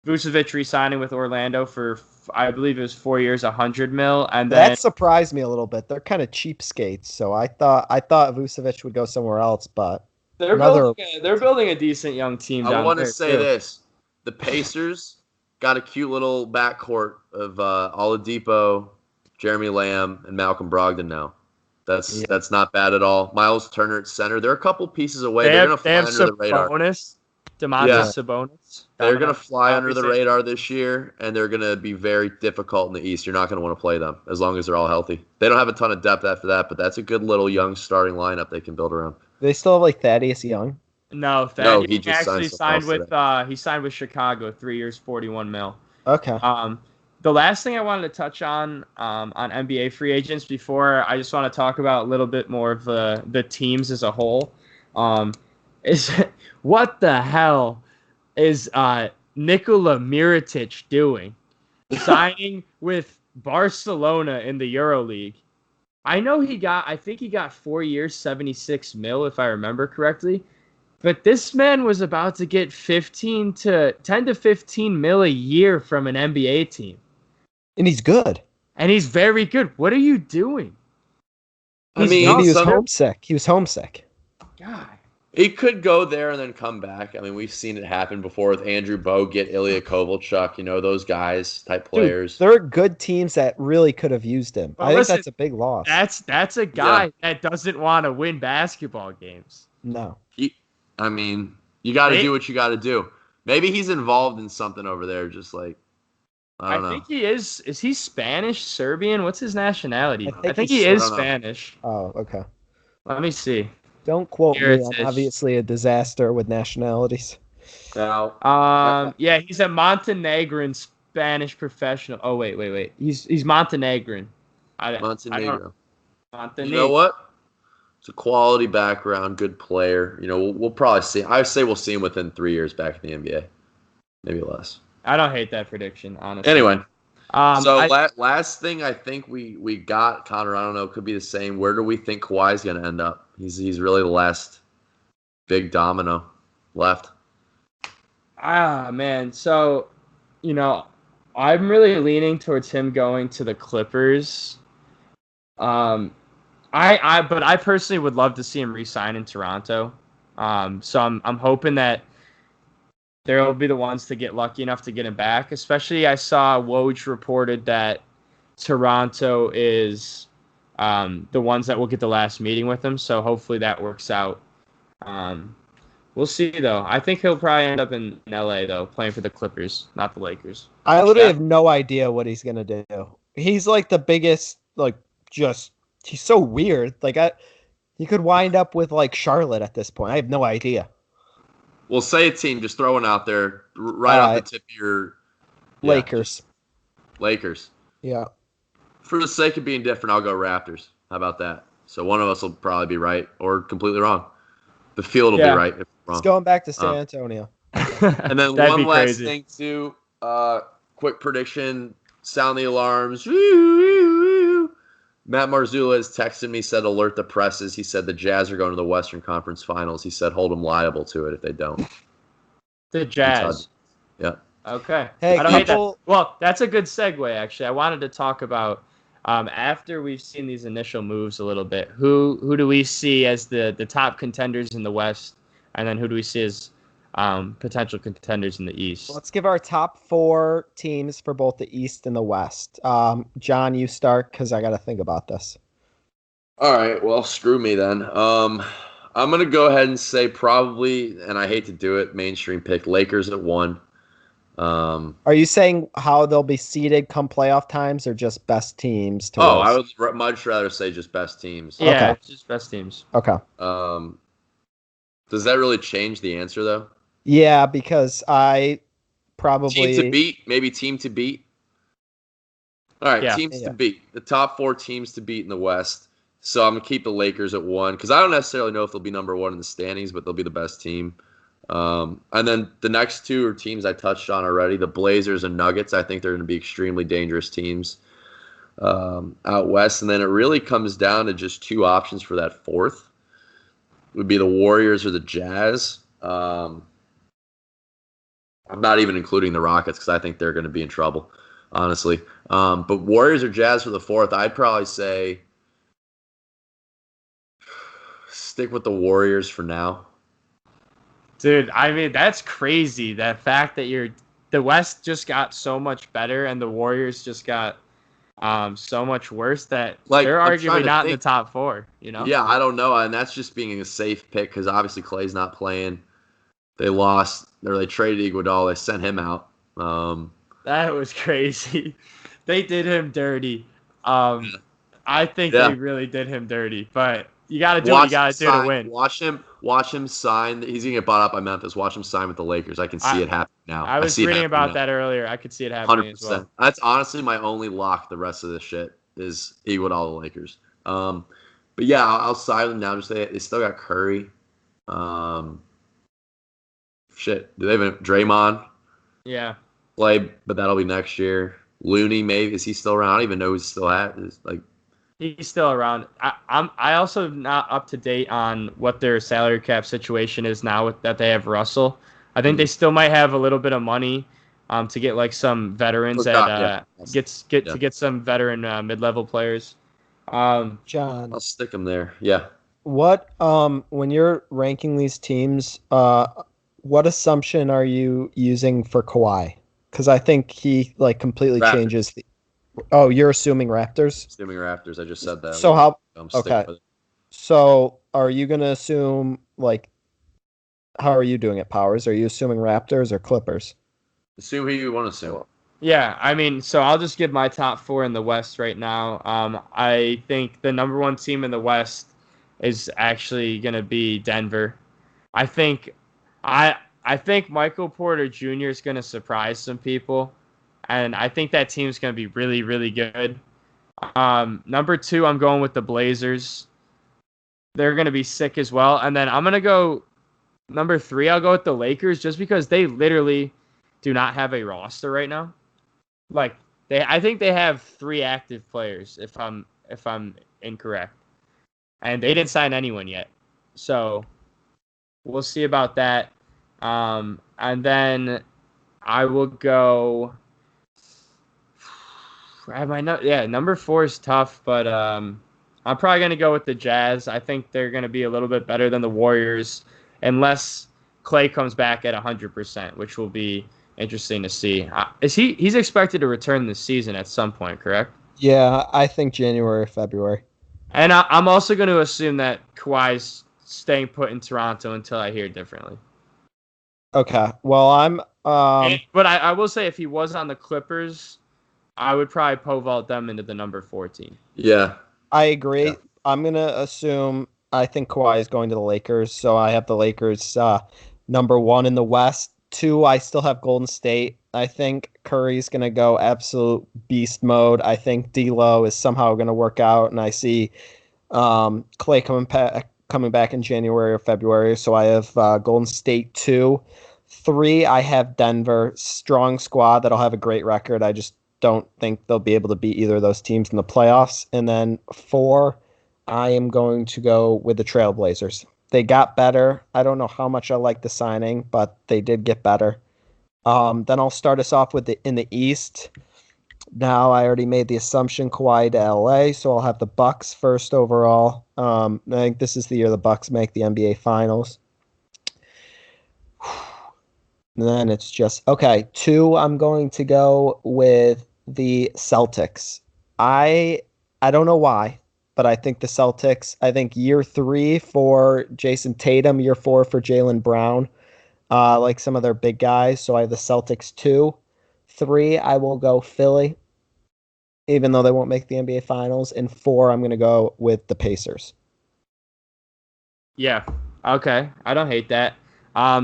Vucevic re-signing with Orlando for, I believe it was 4 years, $100 million, and then that surprised me a little bit. They're kind of cheapskates, so I thought Vucevic would go somewhere else, but they're building a decent young team. I want to say this: the Pacers got a cute little backcourt of Oladipo, Jeremy Lamb, and Malcolm Brogdon now. That's not bad at all. Miles Turner at center. They're a couple pieces away. They're going to fly under the radar. Domantas Sabonis. They're going to fly under the radar this year, and they're going to be very difficult in the East. You're not going to want to play them as long as they're all healthy. They don't have a ton of depth after that, but that's a good little young starting lineup they can build around. They still have like Thaddeus Young. No, he just actually signed with Chicago, 3 years, $41 million. Okay. The last thing I wanted to touch on NBA free agents before I just want to talk about a little bit more of the teams as a whole. Is what the hell is Nikola Mirotic doing? Signing with Barcelona in the EuroLeague. I think he got 4 years, $76 million, if I remember correctly. But this man was about to get 10 to 15 mil a year from an NBA team. And he's good. And he's very good. What are you doing? He was homesick. He was homesick. God. He could go there and then come back. I mean, we've seen it happen before with Andrew Bogut, Ilya Kovalchuk, those guys type players. Dude, there are good teams that really could have used him. Well, I think that's a big loss. That's a guy that doesn't want to win basketball games. No. You got to do what you got to do. Maybe he's involved in something over there, just like I don't know. think he is. Is he Spanish, Serbian? What's his nationality? I think he he's- is I don't know. Spanish. Oh, okay. Let me see. Don't quote Here me. it I'm is. obviously a disaster with nationalities. Now, Yeah, he's a Montenegrin Spanish professional. Oh wait. He's Montenegrin. Montenegro. Montenegro. You know what? It's a quality background, good player. You know, we'll probably see. I say we'll see him within 3 years back in the NBA, maybe less. I don't hate that prediction, honestly. Anyway, so I- last thing I think we got, Connor. I don't know, could be the same. Where do we think Kawhi's going to end up? He's really the last big domino left. man. So, I'm really leaning towards him going to the Clippers. But I personally would love to see him re-sign in Toronto. So I'm hoping that they'll be the ones to get lucky enough to get him back. Especially, I saw Woj reported that Toronto is the ones that will get the last meeting with him. So hopefully that works out. We'll see, though. I think he'll probably end up in LA, though, playing for the Clippers, not the Lakers. I literally have no idea what he's gonna do. He's like the biggest, he's so weird. He could wind up with like Charlotte at this point. I have no idea. Well, say a team, just throw one out there right off the tip of your Lakers. Lakers. Yeah. For the sake of being different, I'll go Raptors. How about that? So one of us will probably be right or completely wrong. The field will be right if we're wrong. It's going back to San Antonio. And then one last thing too. Quick prediction. Sound the alarms. Matt Marzullo has texted me, said alert the presses. He said the Jazz are going to the Western Conference Finals. He said hold them liable to it if they don't. The Jazz. Yeah. Okay. Hey, I don't hate that. Well, that's a good segue, actually. I wanted to talk about, after we've seen these initial moves a little bit, who do we see as the top contenders in the West, and then who do we see as potential contenders in the East? Let's give our top 4 teams for both the East and the West. John, you start because I got to think about this. All right. Well, screw me then. I'm going to go ahead and say probably, and I hate to do it, mainstream pick, Lakers at 1. Are you saying how they'll be seeded come playoff times or just best teams? I would much rather say just best teams. Yeah, Okay. just best teams. Okay. Does that really change the answer, though? Yeah, because I probably... Team to beat? Maybe team to beat? All right, teams to beat. The top 4 teams to beat in the West. So I'm going to keep the Lakers at 1 because I don't necessarily know if they'll be number 1 in the standings, but they'll be the best team. And then the next 2 are teams I touched on already, the Blazers and Nuggets. I think they're going to be extremely dangerous teams out West. And then it really comes down to just 2 options for that 4th. It would be the Warriors or the Jazz. I'm not even including the Rockets because I think they're going to be in trouble, honestly. But Warriors or Jazz for the 4th, I'd probably say stick with the Warriors for now. Dude, I mean, that's crazy. That fact that the West just got so much better and the Warriors just got so much worse that they're arguably not in the top 4, you know? Yeah, I don't know. And that's just being a safe pick because obviously Clay's not playing. They lost, or they traded Iguodala. They sent him out. That was crazy. They did him dirty. I think they really did him dirty, but you got to do what you got to do to win. Watch him sign. He's going to get bought up by Memphis. Watch him sign with the Lakers. I can see it happening now. I was reading about that earlier. I could see it happening 100%. As well. That's honestly my only lock the rest of this shit is Iguodala the Lakers. But yeah, I'll side them now. Just they still got Curry. Shit. Do they have Draymond? Yeah. Play, but that'll be next year. Looney, maybe. Is he still around? I don't even know who's still at. He's still around. I also not up to date on what their salary cap situation is now that they have Russell. I think they still might have a little bit of money to get like some veterans to get some veteran mid-level players. John, I'll stick them there. Yeah. What when you're ranking these teams, what assumption are you using for Kawhi? Because I think he completely changes the. Oh, you're assuming Raptors? Assuming Raptors. I just said that. So how? Okay. So are you gonna assume how are you doing it, Powers? Are you assuming Raptors or Clippers? Assume who you want to assume. Yeah, I mean, so I'll just give my top 4 in the West right now. I think the number 1 team in the West is actually going to be Denver. I think I I think Michael Porter Jr. is going to surprise some people, and I think that team's going to be really, really good. Number 2, I'm going with the Blazers. They're going to be sick as well. And then I'm going to go number 3, I'll go with the Lakers just because they literally do not have a roster right now. Like I think they have 3 active players if I'm incorrect. And they didn't sign anyone yet. So we'll see about that. And then I will go. Number 4 is tough, but I'm probably gonna go with the Jazz. I think they're gonna be a little bit better than the Warriors, unless Clay comes back at 100%, which will be interesting to see. He's expected to return this season at some point, correct? Yeah, I think January or February. And I'm also going to assume that Kawhi's staying put in Toronto until I hear differently. Okay. Well, but I will say if he was on the Clippers, I would probably pole vault them into the number 14. Yeah. I agree. Yeah. I'm going to assume I think Kawhi is going to the Lakers, so I have the Lakers number 1 in the West. 2, I still have Golden State. I think Curry's going to go absolute beast mode. I think D'Lo is somehow going to work out, and I see Clay coming back in January or February. So I have Golden State 2. 3, I have Denver. Strong squad that'll have a great record. I just don't think they'll be able to beat either of those teams in the playoffs. And then 4, I am going to go with the Trailblazers. They got better. I don't know how much I like the signing, but they did get better. Then I'll start us off with in the East. Now I already made the assumption Kawhi to LA, so I'll have the Bucks first overall. I think this is the year the Bucks make the NBA Finals. And then it's just okay. 2, I'm going to go with the Celtics. I don't know why, but I think the Celtics. I think year 3 for Jason Tatum, year 4 for Jaylen Brown. Like some of their big guys. So I have the Celtics 2. 3, I will go Philly, even though they won't make the NBA Finals. And 4, I'm going to go with the Pacers. Yeah. Okay. I don't hate that.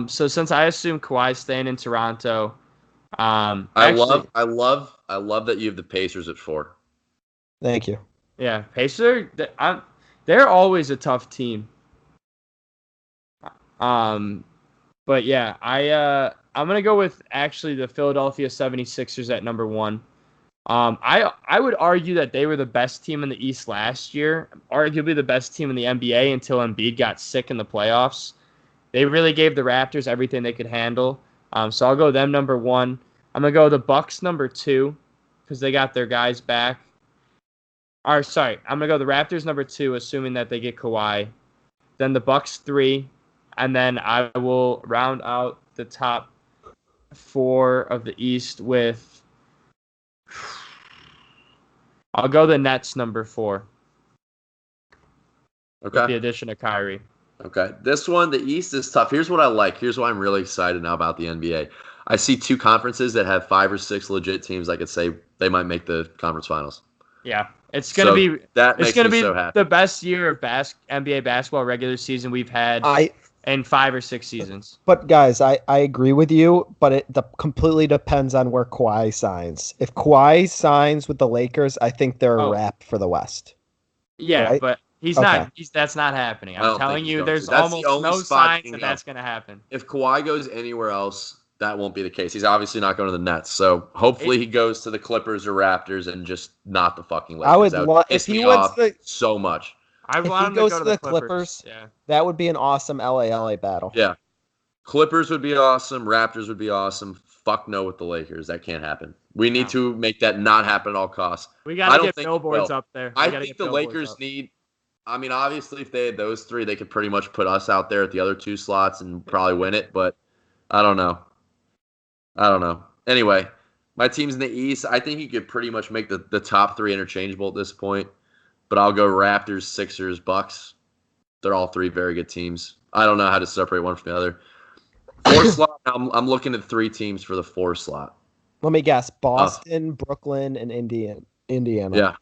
So since I assume Kawhi's staying in Toronto, I love that you have the Pacers at 4. Thank you. Yeah, Pacers. They're always a tough team. But yeah, I'm gonna go with actually the Philadelphia 76ers at number 1. I would argue that they were the best team in the East last year, arguably the best team in the NBA until Embiid got sick in the playoffs. They really gave the Raptors everything they could handle. So I'll go them number 1. I'm gonna go the Bucks number 2 because they got their guys back. I'm gonna go the Raptors number 2, assuming that they get Kawhi. Then the Bucks 3, and then I will round out the top 4 of the East with. I'll go the Nets number 4. Okay. With the addition of Kyrie. Okay. This one, the East is tough. Here's what I like. Here's why I'm really excited now about the NBA. I see 2 conferences that have 5 or 6 legit teams. I could say they might make the conference finals. Yeah. It's gonna be so the best year of NBA basketball regular season we've had in 5 or 6 seasons. But guys, I agree with you, but it completely depends on where Kawhi signs. If Kawhi signs with the Lakers, I think they're a wrap for the West. Yeah, right? But he's not. That's not happening. I'm telling you, there's almost no signs that that's going to happen. If Kawhi goes anywhere else, that won't be the case. He's obviously not going to the Nets. So hopefully he goes to the Clippers or Raptors and just not the fucking Lakers. I would love if he went so much. If he goes to the Clippers, that would be an awesome LA battle. Yeah. Clippers would be awesome. Raptors would be awesome. Fuck no with the Lakers. That can't happen. We need to make that not happen at all costs. We got to get billboards up there. I think the Lakers need – I mean, obviously, if they had those 3, they could pretty much put us out there at the other 2 slots and probably win it. But I don't know. Anyway, my team's in the East. I think you could pretty much make the top 3 interchangeable at this point. But I'll go Raptors, Sixers, Bucks. They're all 3 very good teams. I don't know how to separate one from the other. 4 slot, I'm looking at 3 teams for the 4 slot. Let me guess. Boston, Brooklyn, and Indiana. Yeah,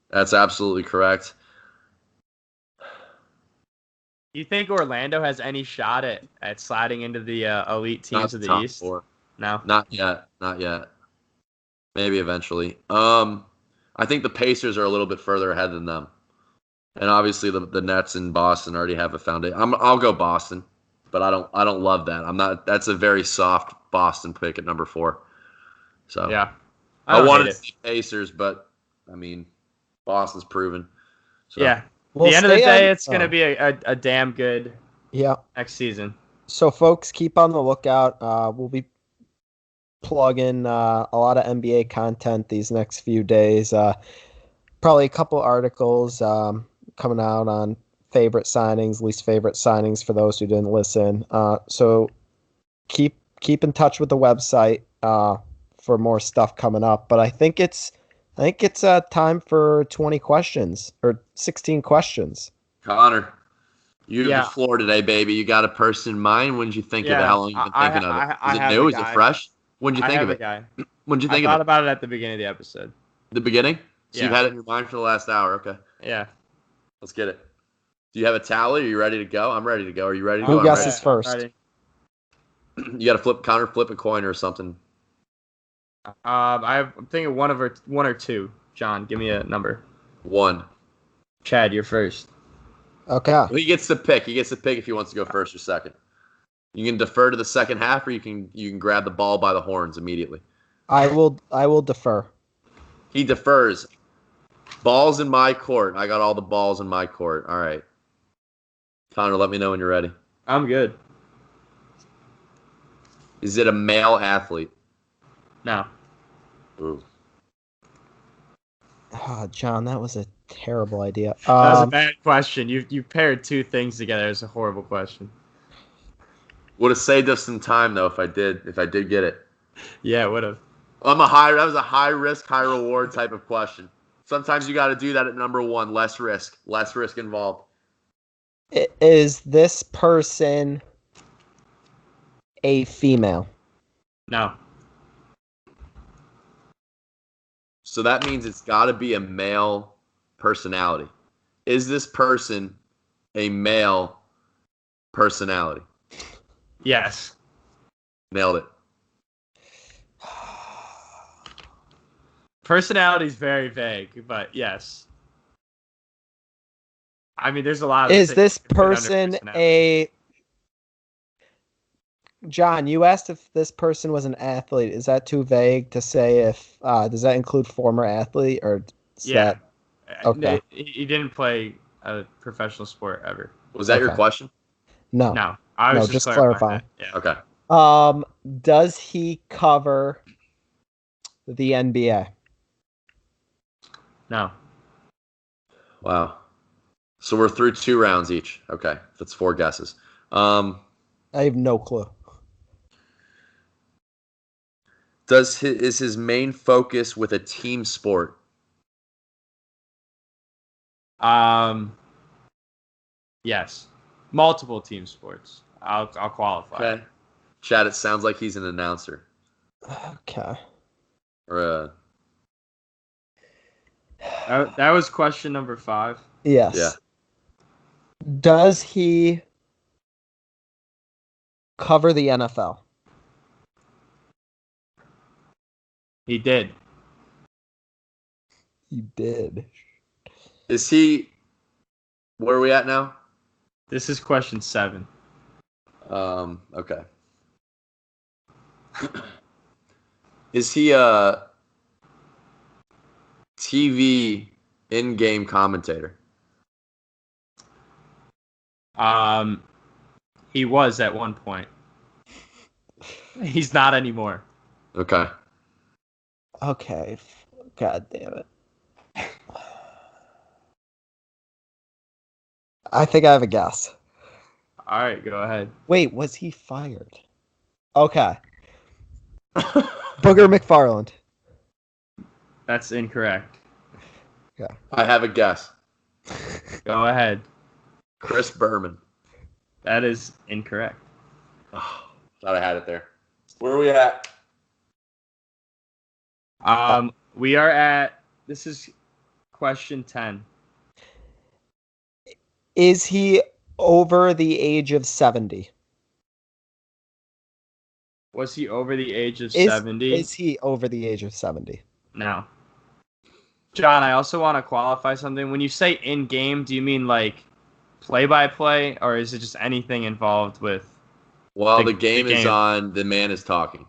that's absolutely correct. Do you think Orlando has any shot at sliding into the elite teams of the East? 4. No, not yet. Not yet. Maybe eventually. I think the Pacers are a little bit further ahead than them, and obviously the Nets and Boston already have a foundation. I'll go Boston, but I don't love that. I'm not. That's a very soft Boston pick at number 4. So yeah, I wanted to see Pacers, but I mean, Boston's proven. So. Yeah. At the end of the day, it's going to be a damn good next season. So, folks, keep on the lookout. We'll be plugging a lot of NBA content these next few days. Probably a couple articles coming out on favorite signings, least favorite signings for those who didn't listen. So keep in touch with the website for more stuff coming up. But I think it's time for 20 questions or 16 questions. Connor, you have the floor today, baby. You got a person in mind. When did you think of it? How long have you been thinking of it? Is it new? Is it fresh? When did you think of it? When did you think of it? I thought about it at the beginning of the episode. The beginning? So you've had it in your mind for the last hour. Okay. Yeah. Let's get it. Do you have a tally? Are you ready to go? I'm ready to go. Are you ready to go? Who guesses first? You got to flip a coin or something. I'm thinking one or two. John, give me a number. 1. Chad, you're first. Okay. Well, he gets to pick. He gets to pick if he wants to go first or second. You can defer to the second half, or you can grab the ball by the horns immediately. I will defer. He defers. Balls in my court. I got all the balls in my court. All right. Connor, let me know when you're ready. I'm good. Is it a male athlete? No. Ooh. Oh, John, that was a terrible idea. That was a bad question. You paired two things together. It's a horrible question. Would have saved us some time though if I did get it. Yeah, it would have. That was a high risk, high reward type of question. Sometimes you got to do that at number 1. Less risk involved. Is this person a female? No. So that means it's got to be a male personality. Is this person a male personality? Yes. Nailed it. Personality is very vague, but yes. I mean, there's a lot of. Is this person a? John, you asked if this person was an athlete. Is that too vague to say if does that include former athlete or yeah? Okay. He didn't play a professional sport ever. Was that your question? No. No. I was just clarifying. Yeah. Okay. Does he cover the NBA? No. Wow. So we're through 2 rounds each. Okay. That's 4 guesses. I have no clue. Is his main focus with a team sport? Yes. Multiple team sports. I'll qualify. Okay. Chad, it sounds like he's an announcer. Okay. Or that was question number 5. Yes. Yeah. Does he cover the NFL? He did. He did. Is he? Where are we at now? This is question 7. Okay. Is he a TV in-game commentator? He was at one point. He's not anymore. Okay. Okay. God damn it. I think I have a guess. All right, go ahead. Wait, was he fired? Okay. Booger McFarland. That's incorrect. Yeah. I have a guess. Go ahead. Chris Berman. That is incorrect. Oh, thought I had it there. Where are we at? We are at. This is question 10. Is he over the age of 70? Was he over the age of 70? Is he over the age of 70? No. John, I also want to qualify something. When you say in-game, do you mean like play-by-play, or is it just anything involved with? Well, the game is on. The man is talking.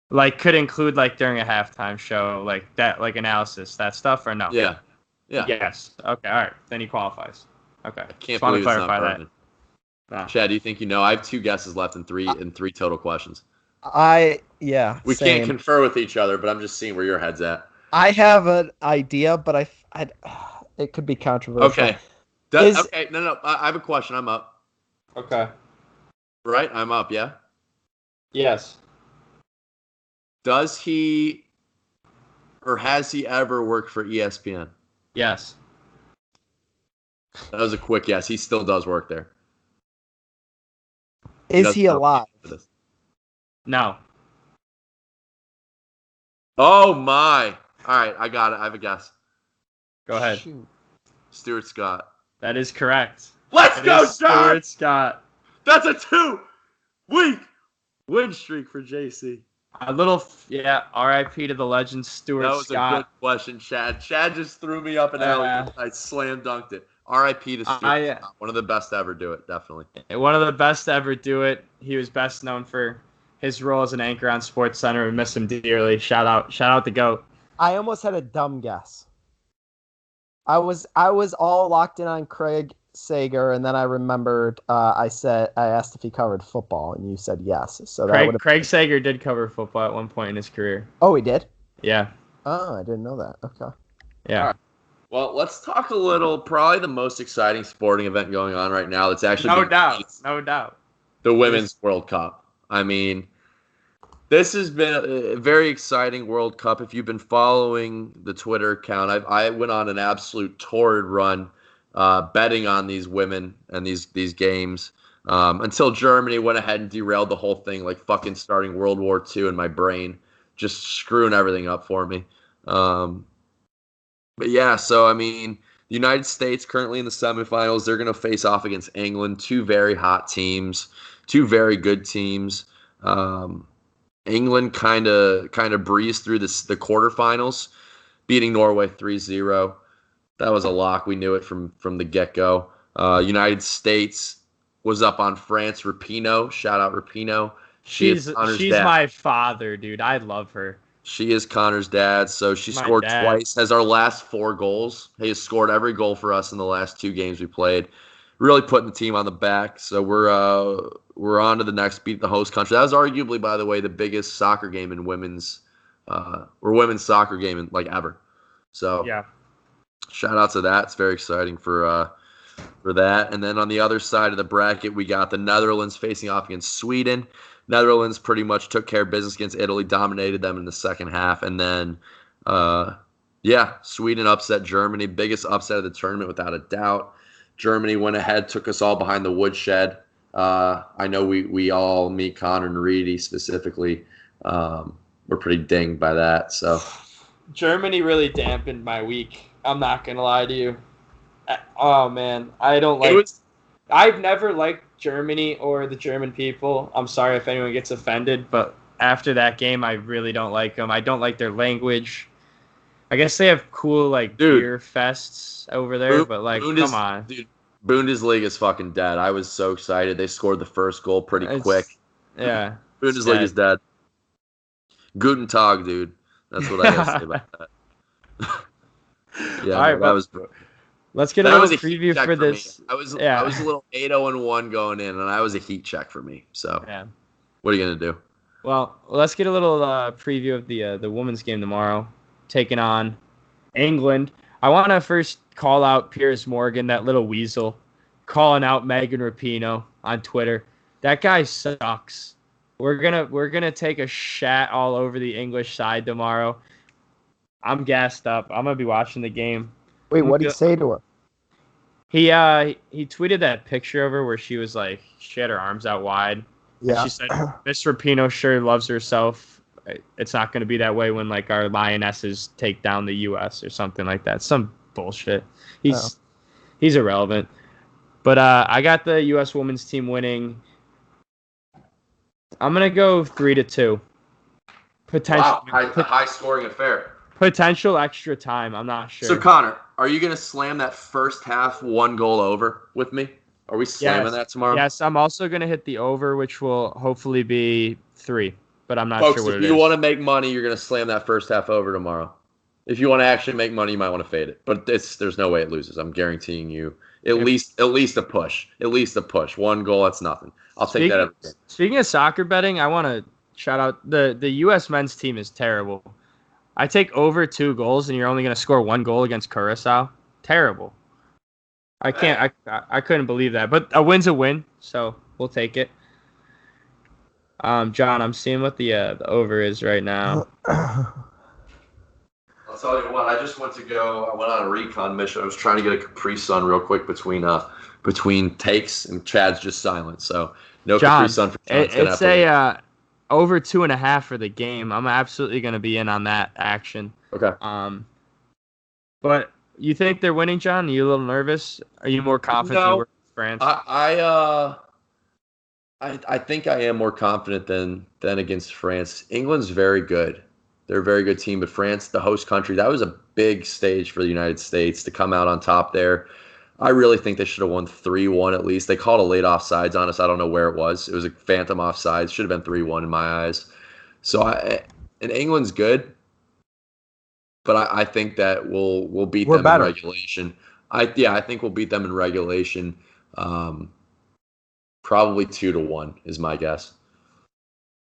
Like, could include like during a halftime show, like that, like analysis, that stuff, or no? Yeah. Yes. Okay. All right. Then he qualifies. Okay. I can't believe it's not Berman. Nah. Chad, do you think you know? I have 2 guesses left in three total questions. We can't confer with each other, but I'm just seeing where your head's at. I have an idea, but it could be controversial. Okay. Okay. No. I have a question. I'm up. Okay. Right? I'm up. Yeah. Yes. Does he or has he ever worked for ESPN? Yes. That was a quick yes. He still does work there. Is he alive? No. Oh, my. All right. I got it. I have a guess. Go ahead. Shoot. Stuart Scott. That is correct. Let's go, Stuart Scott. That's a 2-week win streak for JC. A little, RIP to the legend, Stuart Scott. That was a good question, Chad. Chad just threw me up an alley. I slam dunked it. RIP to Stuart Scott. One of the best to ever do it, definitely. One of the best to ever do it. He was best known for his role as an anchor on SportsCenter. We miss him dearly. Shout out the GOAT. I almost had a dumb guess. I was all locked in on Craig Sager, and then I remembered I asked if he covered football, and you said yes. So Craig Sager did cover football at one point in his career. Oh, he did? Yeah. Oh, I didn't know that. Okay. Yeah. Right. Well, let's talk a little. Probably the most exciting sporting event going on right now. That's actually no doubt. The Women's World Cup. I mean, this has been a very exciting World Cup. If you've been following the Twitter account, I went on an absolute torrid run betting on these women and these games until Germany went ahead and derailed the whole thing, like fucking starting World War II in my brain, just screwing everything up for me. But yeah, so I mean, the United States currently in the semifinals. They're going to face off against England, 2 very hot teams, 2 very good teams. England kind of breezed through the quarterfinals, beating Norway 3-0. That was a lock. We knew it from the get-go. United States was up on France. Rapinoe, shout out Rapinoe. She's my father, dude. I love her. She is Connor's dad, so she scored twice. Has our last 4 goals. He has scored every goal for us in the last 2 games we played. Really putting the team on the back. So we're on to the next, beat the host country. That was arguably, by the way, the biggest soccer game in women's soccer game in like ever. So yeah, shout out to that. It's very exciting for that. And then on the other side of the bracket, we got the Netherlands facing off against Sweden. Netherlands pretty much took care of business against Italy, dominated them in the second half, and then Sweden upset Germany, biggest upset of the tournament without a doubt. Germany went ahead, took us all behind the woodshed. I know we all, me, Connor, and Reedy specifically, were pretty dinged by that. So Germany really dampened my week. I'm not gonna lie to you. Oh man, I don't like. I've never liked Germany or the German people. I'm sorry if anyone gets offended, but after that game, I really don't like them. I don't like their language. I guess they have cool beer fests over there, but come on. Dude, Bundesliga is fucking dead. I was so excited. They scored the first goal pretty quick. Yeah. Bundesliga is dead. Guten Tag, dude. That's what I gotta say about that. Yeah, all right, that was. Let's get a little preview for this. I was a little 8-0-1 going in, and I was a heat check for me. So, what are you gonna do? Well, let's get a little preview of the women's game tomorrow, taking on England. I want to first call out Piers Morgan, that little weasel, calling out Megan Rapinoe on Twitter. That guy sucks. We're gonna take a shat all over the English side tomorrow. I'm gassed up. I'm gonna be watching the game. Wait, what did he say to her? He tweeted that picture of her where she was she had her arms out wide. Yeah. She said, "Miss Rapinoe sure loves herself." it's not going to be that way when like our Lionesses take down the U.S. or something like that. Some bullshit. He's irrelevant. But I got the U.S. women's team winning. I'm gonna go 3-2. Potential. Wow, high scoring affair. Potential extra time. I'm not sure. So Connor, are you gonna slam that first half 1 goal over with me? Are we slamming that tomorrow? Yes, I'm also gonna hit the over, which will hopefully be 3. But I'm not Folks, sure what it is. If you want to make money, you're gonna slam that first half over tomorrow. If you want to actually make money, you might want to fade it. But there's no way it loses. I'm guaranteeing you at least a push. At least a push. 1 goal, that's nothing. I'll take that every game. Speaking of soccer betting, I want to shout out the U.S. men's team is terrible. I take over 2 goals, and you're only going to score 1 goal against Curacao. Terrible. I can't. I couldn't believe that. But a win's a win, so we'll take it. John, I'm seeing what the over is right now. I'll tell you what. I went on a recon mission. I was trying to get a Capri Sun real quick between takes, and Chad's just silent. So no John, Capri Sun for John. It's a over 2.5 for the game. I'm absolutely going to be in on that action. Okay. But you think they're winning, John? Are you a little nervous? Are you more confident than France? I think I am more confident than against France. England's very good. They're a very good team, but France, the host country, that was a big stage for the United States to come out on top there. I really think they should have won 3-1 at least. They called a late offsides on us. I don't know where it was. It was a phantom offsides. Should have been 3-1 in my eyes. So and England's good, but I think that we'll beat them in regulation. I think we'll beat them in regulation. Probably 2-1 is my guess.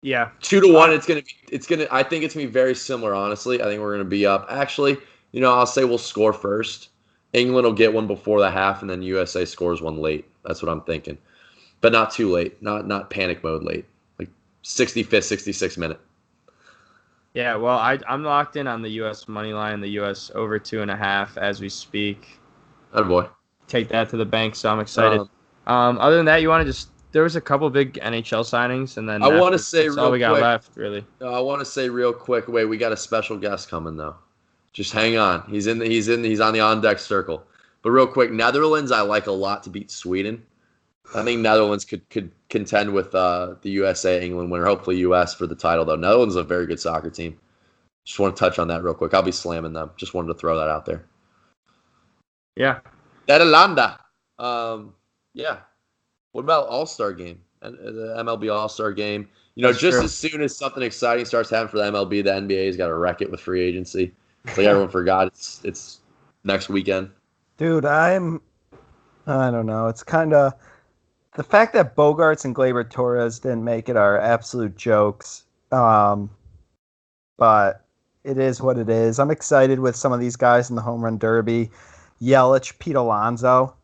Yeah, 2-1. It's gonna. I think it's gonna be very similar. Honestly, I think we're gonna be up. Actually, I'll say we'll score first. England will get one before the half, and then USA scores one late. That's what I'm thinking, but not too late. Not panic mode late. Like 65th, 66th minute. Yeah, well, I'm locked in on the U.S. money line, the U.S. over 2.5 as we speak. Oh boy, take that to the bank. So I'm excited. Other than that, you want to just. There was a couple big NHL signings, and then I want to say that's all we got left, really. I want to say real quick. Wait, we got a special guest coming though. Just hang on. He's on the on deck circle. But real quick, Netherlands I like a lot to beat Sweden. I think Netherlands could contend with the USA England winner. Hopefully US for the title though. Netherlands is a very good soccer team. Just want to touch on that real quick. I'll be slamming them. Just wanted to throw that out there. Yeah. Nederlanda. Yeah. What about All-Star game? The MLB All-Star game. That's just true. As soon as something exciting starts happening for the MLB, the NBA's got to wreck it with free agency. It's like everyone forgot it's next weekend. Dude, I don't know. It's kind of the fact that Bogarts and Gleyber Torres didn't make it are absolute jokes. But it is what it is. I'm excited with some of these guys in the home run derby. Yelich, Pete Alonso,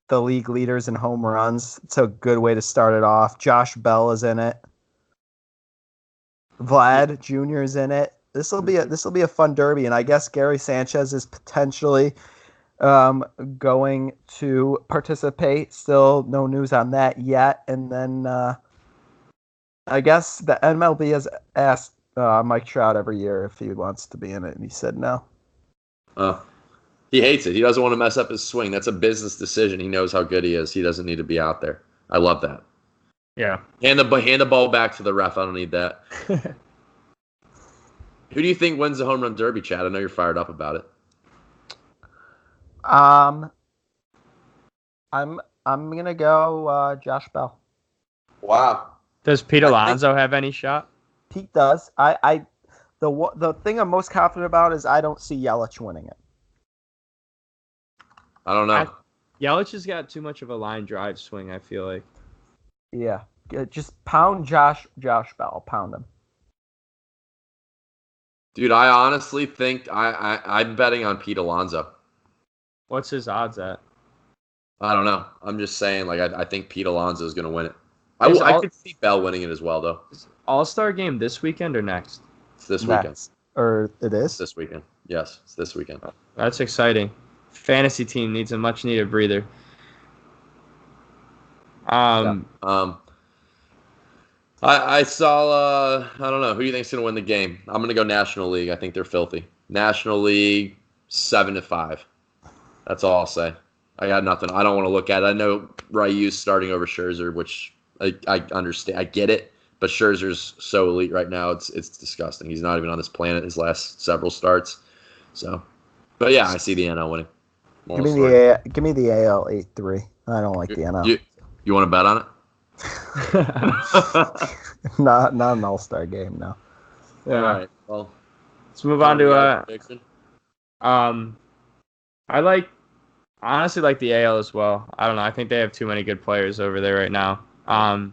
the league leaders in home runs. It's a good way to start it off. Josh Bell is in it. Vlad Jr. is in it. This will be a fun derby, and I guess Gary Sanchez is potentially going to participate. Still no news on that yet. And then I guess the MLB has asked Mike Trout every year if he wants to be in it, and he said no. He hates it. He doesn't want to mess up his swing. That's a business decision. He knows how good he is. He doesn't need to be out there. I love that. Yeah. Hand the ball back to the ref. I don't need that. Who do you think wins the home run derby, Chad? I know you're fired up about it. I'm gonna go Josh Bell. Wow. Does Pete Alonso have any shot? Pete does. The thing I'm most confident about is I don't see Yelich winning it. I don't know. Yelich has got too much of a line drive swing, I feel like. Yeah. Just pound Josh Bell. Pound him. Dude, I honestly think I'm betting on Pete Alonso. What's his odds at? I don't know. I'm just saying, I think Pete Alonso is going to win it. I could see Bell winning it as well, though. All-Star game this weekend or next? It's this weekend. Or it is? It's this weekend. Yes, it's this weekend. That's exciting. Fantasy team needs a much-needed breather. I saw. I don't know. Who do you think's going to win the game? I'm going to go National League. I think they're filthy. National League 7-5. That's all I'll say. I got nothing. I don't want to look at it. I know Ryu's starting over Scherzer, which I understand. I get it. But Scherzer's so elite right now. It's disgusting. He's not even on this planet his last several starts. So, but yeah, I see the NL winning. Give me the AL 8-3. I don't like the NL. You want to bet on it? not an all-star game, no. Yeah. All right. Well, let's move on to I honestly like the AL as well. I don't know. I think they have too many good players over there right now. All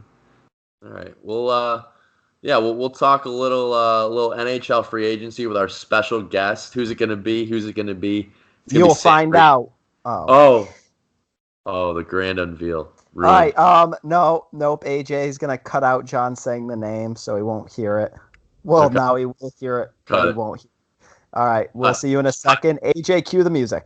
right. We'll talk a little NHL free agency with our special guest. Who's it going to be? You'll find out. Oh, the grand unveil. All right. Nope. AJ is gonna cut out John saying the name, so he won't hear it. Well, now he will hear it, but he won't. All right. We'll see you in a second. AJ, cue the music.